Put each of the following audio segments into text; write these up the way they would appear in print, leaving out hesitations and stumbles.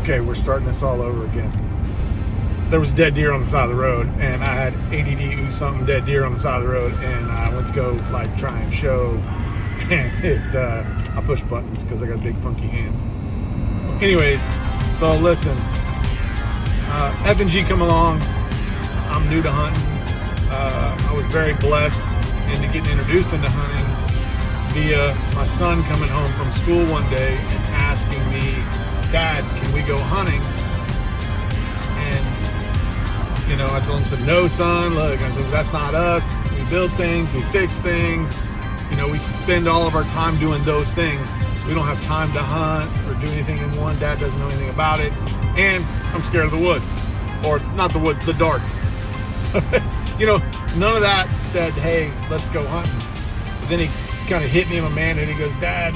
okay, we're starting this all over again. There was dead deer on the side of the road, and I had ADD something dead deer on the side of the road, and I went to go like try and show, and I pushed buttons because I got big funky hands. Anyways, so listen, F&G come along. I'm new to hunting. I was very blessed into getting introduced into hunting via my son coming home from school one day and asking me, Dad, can we go hunting? And, you know, I told him, said, no, son, look, I said, that's not us. We build things, we fix things. You know, we spend all of our time doing those things. We don't have time to hunt or do anything in one. Dad doesn't know anything about it. And I'm scared of the woods. Or not the woods, the dark. You know, none of that said, hey, let's go hunting. But then he kind of hit me in my manhood. He goes, Dad,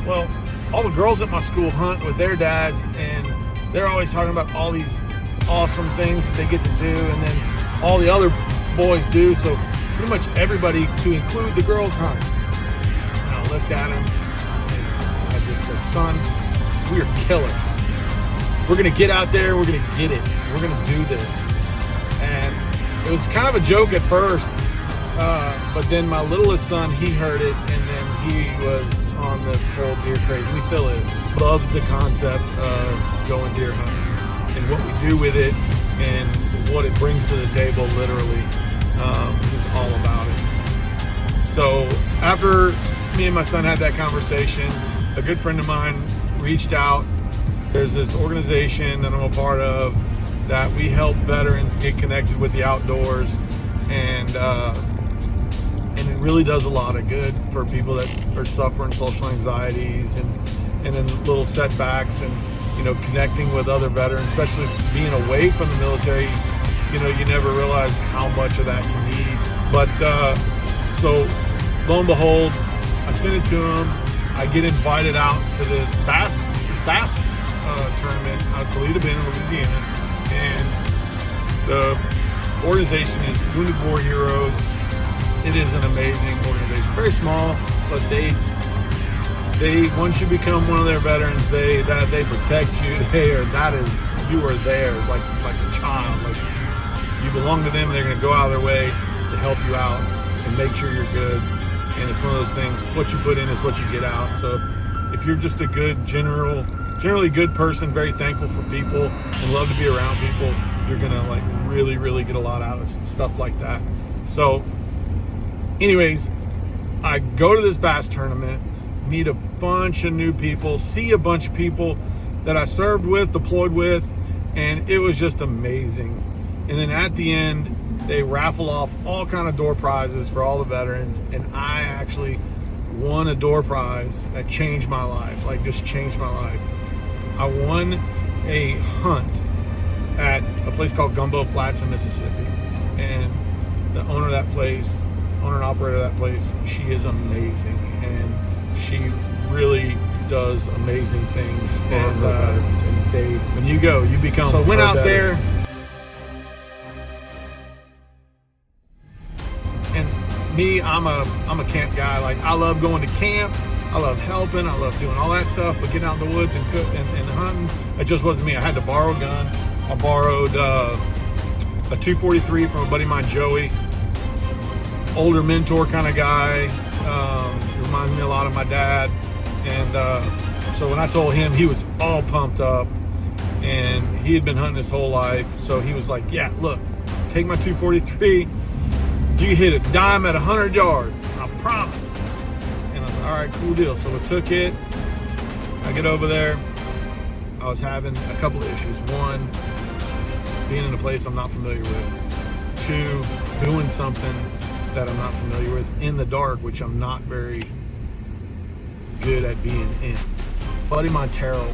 well, all the girls at my school hunt with their dads, and they're always talking about all these awesome things that they get to do, and then all the other boys do. So pretty much everybody, to include the girls, hunt. And I looked at him, and I just said, son, we are killers. We're going to get out there, we're going to get it. We're going to do this. And it was kind of a joke at first, but then my littlest son, he heard it, and then he was on this whole deer craze, and he still is. Loves the concept of going deer hunting and what we do with it and what it brings to the table, literally. He's all about it. So after me and my son had that conversation, a good friend of mine reached out. There's this organization that I'm a part of that we help veterans get connected with the outdoors, and it really does a lot of good for people that are suffering social anxieties and then little setbacks, and you know, connecting with other veterans, especially being away from the military. You know, you never realize how much of that you need. But so lo and behold, I send it to him. I get invited out to this bass tournament out of Toledo Bend, Louisiana, and the organization is Wounded War Heroes. It is an amazing organization, very small, but they once you become one of their veterans, they protect you. You are theirs, like a child. Like you belong to them, and they're going to go out of their way to help you out and make sure you're good. And it's one of those things, what you put in is what you get out. So if you're just a good generally good person, very thankful for people and love to be around people, you're gonna like really get a lot out of stuff like that. So anyways, I go to this bass tournament, meet a bunch of new people, see a bunch of people that I served with, deployed with, and it was just amazing. And then at the end, they raffle off all kind of door prizes for all the veterans, and I actually won a door prize that changed my life, like just changed my life. I won a hunt at a place called Gumbo Flats in Mississippi, and the owner of that place, owner and operator of that place, she is amazing, and she really does amazing things for veterans. And when you go, you become. So went out there, and me, I'm a camp guy. Like I love going to camp. I love helping, I love doing all that stuff, but getting out in the woods and hunting, it just wasn't me. I had to borrow a gun. I borrowed a 243 from a buddy of mine, Joey. Older mentor kind of guy. Reminds me a lot of my dad. And so when I told him, he was all pumped up, and he had been hunting his whole life. So he was like, yeah, look, take my 243. You hit a dime at 100 yards, I promise. All right, cool deal. So we took it. I get over there. I was having a couple of issues. One, being in a place I'm not familiar with. Two, doing something that I'm not familiar with in the dark, which I'm not very good at being in. Buddy Montero,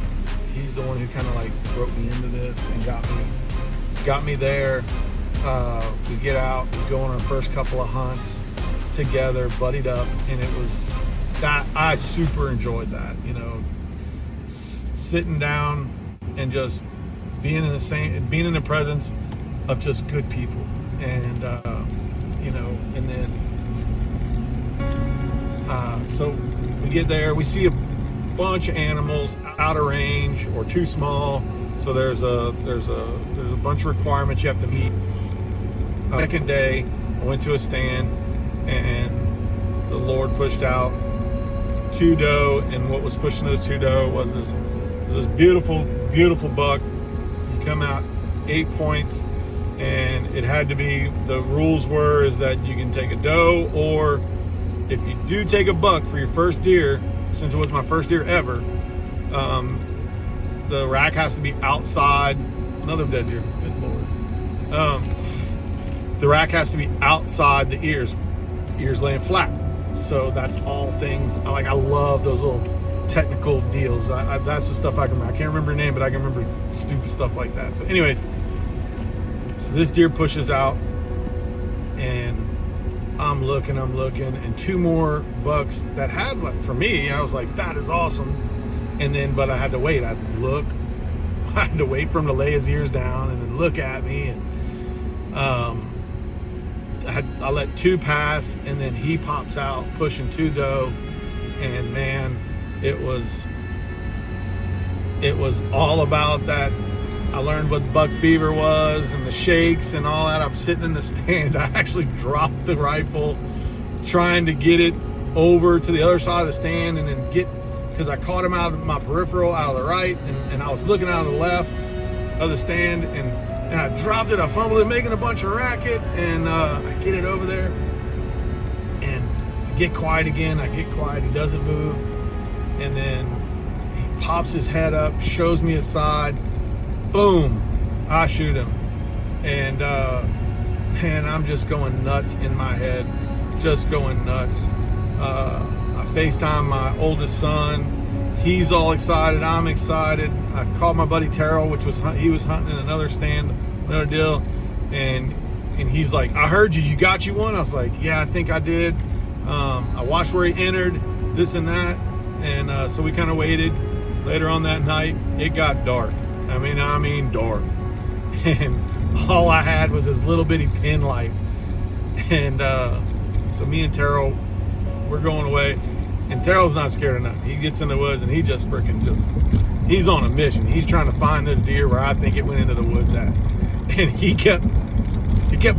he's the one who kind of like broke me into this and got me there. We get out, we go on our first couple of hunts together, buddied up, and it was that I super enjoyed that, you know, sitting down and just being in the presence of just good people, and you know, and then so we get there, we see bunch of animals out of range or too small. So there's a bunch of requirements you have to meet. Second day, I went to a stand, and the Lord pushed out 2 doe, and what was pushing those 2 doe was this beautiful buck. You come out 8 points, and it had to be, the rules were is that you can take a doe, or if you do take a buck for your first deer, since it was my first deer ever, the rack has to be outside. Another dead deer, good Lord. The rack has to be outside the ears laying flat. So that's all things, I love those little technical deals. That's the stuff I can't remember the name, but I can remember stupid stuff like that. So anyways, so this deer pushes out, and I'm looking, and 2 more bucks that had, like, for me, I was like, that is awesome. And then, but I had to wait. I had to wait for him to lay his ears down and then look at me, and I let 2 pass, and then he pops out pushing 2 doe, and man, it was all about that. I learned what buck fever was and the shakes and all that. I'm sitting in the stand. I actually dropped the rifle trying to get it over to the other side of the stand, and then because I caught him out of my peripheral, out of the right, and I was looking out of the left of the stand, and I dropped it. I fumbled it, making a bunch of racket, and I get it over there, and I get quiet again. He doesn't move, and then he pops his head up, shows me his side. Boom, I shoot him, and I'm just going nuts in my head, just going nuts. I FaceTime my oldest son. He's all excited. I'm excited. I called my buddy Terrell, he was hunting in another stand, another deal, and he's like, I heard you. You got you one? I was like, yeah, I think I did. I watched where he entered, this and that, and so we kind of waited. Later on that night, it got dark. I mean dark, and all I had was this little bitty pin light, and so me and Terrell, we're going away, and Terrell's not scared of nothing. He gets in the woods, and he just he's on a mission. He's trying to find this deer where I think it went into the woods at, and he kept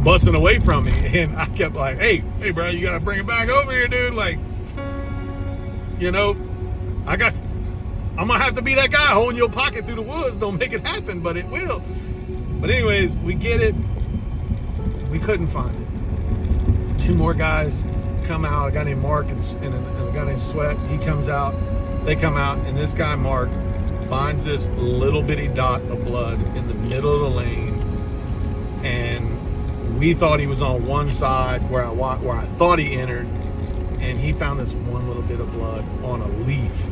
busting away from me, and I kept like, hey bro, you gotta bring it back over here, dude. Like, I'm gonna have to be that guy holding your pocket through the woods. Don't make it happen, but it will. But anyways, we get it. We couldn't find it. 2 more guys come out, a guy named Mark and a guy named Sweat. He comes out, they come out, and this guy Mark finds this little bitty dot of blood in the middle of the lane, and we thought he was on one side where I thought he entered, and he found this one little bit of blood on a leaf,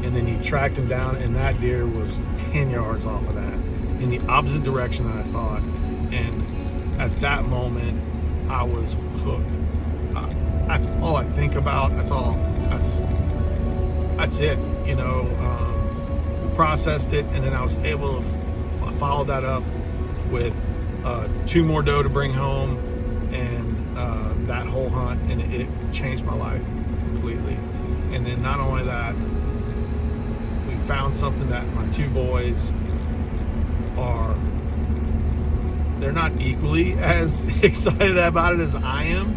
and then he tracked him down, and that deer was 10 yards off of that, in the opposite direction that I thought. And at that moment, I was hooked. That's all I think about. That's it. We processed it, and then I was able to follow that up with 2 more doe to bring home, and that whole hunt, and it changed my life completely. And then not only that, we found something that my 2 boys they're not equally as excited about it as I am,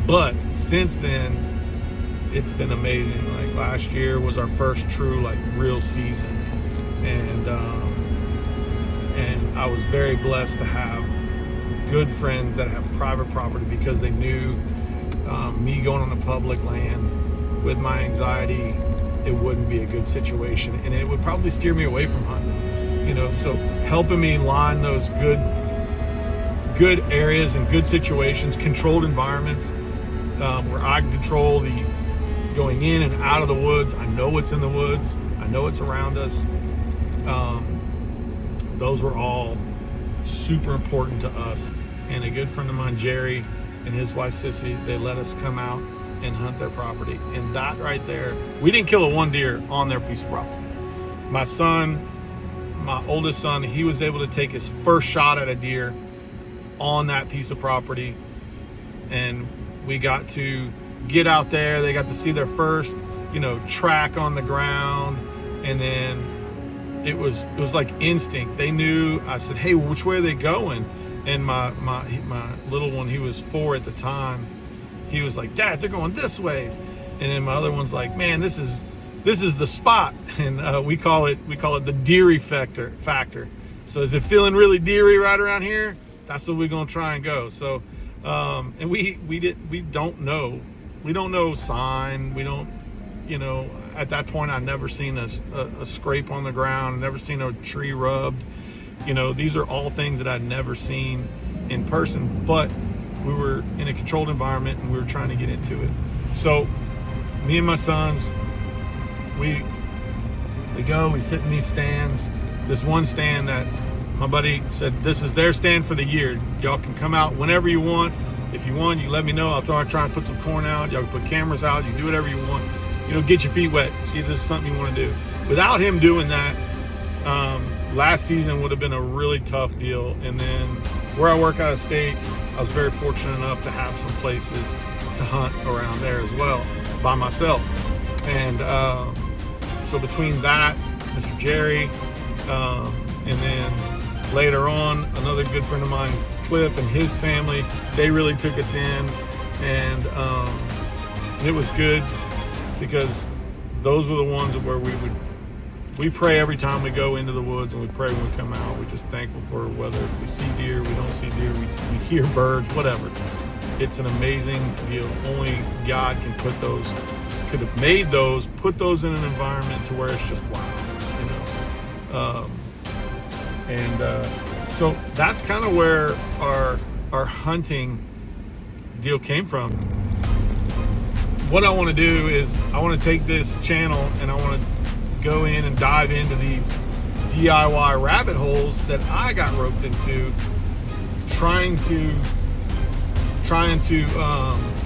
but since then it's been amazing. Like, last year was our first true, like, real season, and I was very blessed to have good friends that have private property, because they knew me going on the public land with my anxiety, it wouldn't be a good situation, and it would probably steer me away from hunting. So helping me line those good areas and good situations, controlled environments, where I can control the going in and out of the woods. I know what's in the woods. I know what's around us. Those were all super important to us. And a good friend of mine, Jerry, and his wife, Sissy, they let us come out and hunt their property. And that right there, we didn't kill a 1 deer on their piece of property. My oldest son, he was able to take his first shot at a deer on that piece of property, and we got to get out there. They got to see their first track on the ground, and then it was like instinct. They knew. I said, hey, which way are they going? And my little one, he was 4 at the time, he was like, Dad, they're going this way. And then my other one's like, man, this is the spot. And we call it the deery factor. So is it feeling really deery right around here? That's what we're gonna try and go. So and we don't know sign. We don't, at that point I'd never seen a scrape on the ground, never seen a tree rubbed. These are all things that I'd never seen in person, but we were in a controlled environment and we were trying to get into it. So me and my sons, we sit in these stands. This one stand that my buddy said, this is their stand for the year. Y'all can come out whenever you want. If you want, you let me know. I'll try and put some corn out. Y'all can put cameras out. You can do whatever you want. Get your feet wet. See if this is something you want to do. Without him doing that, last season would have been a really tough deal. And then where I work out of state, I was very fortunate enough to have some places to hunt around there as well by myself. And so between that, Mr. Jerry, and then later on, another good friend of mine, Cliff, and his family, they really took us in, and it was good, because those were the ones where we pray every time we go into the woods, and we pray when we come out. We're just thankful for whether we see deer, we don't see deer, we hear birds, whatever. It's an amazing deal. Only God can put those in an environment to where it's just wow, so that's kind of where our hunting deal came from. What I want to do is I want to take this channel and I want to go in and dive into these DIY rabbit holes that I got roped into, trying to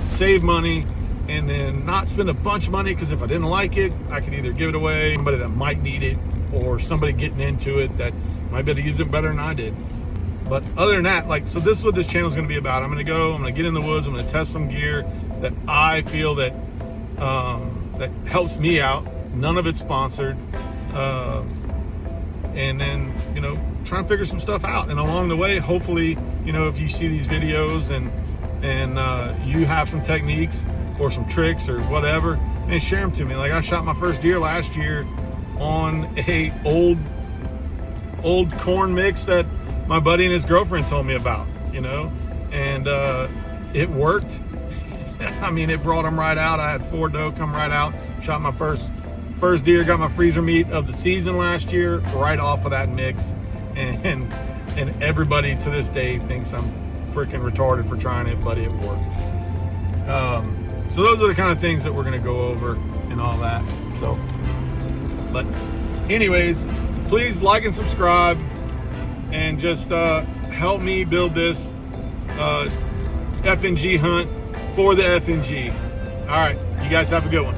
save money and then not spend a bunch of money, because if I didn't like it, I could either give it away to somebody that might need it, or somebody getting into it that might be able to use it better than I did. But other than that, so this is what this channel is going to be about. I'm going to get in the woods, I'm going to test some gear that I feel that that helps me out. None of it's sponsored, and then try and figure some stuff out. And along the way, hopefully, if you see these videos and you have some techniques or some tricks or whatever, and share them to me. Like I shot my first deer last year on a old corn mix that my buddy and his girlfriend told me about, and it worked. I mean, it brought them right out. I had 4 doe come right out, shot my first deer, got my freezer meat of the season last year right off of that mix, and everybody to this day thinks I'm freaking retarded for trying it, but it worked. So those are the kind of things that we're going to go over and all that. So, but anyways, please like and subscribe, and just help me build this FNG hunt for the FNG. All right, you guys have a good one.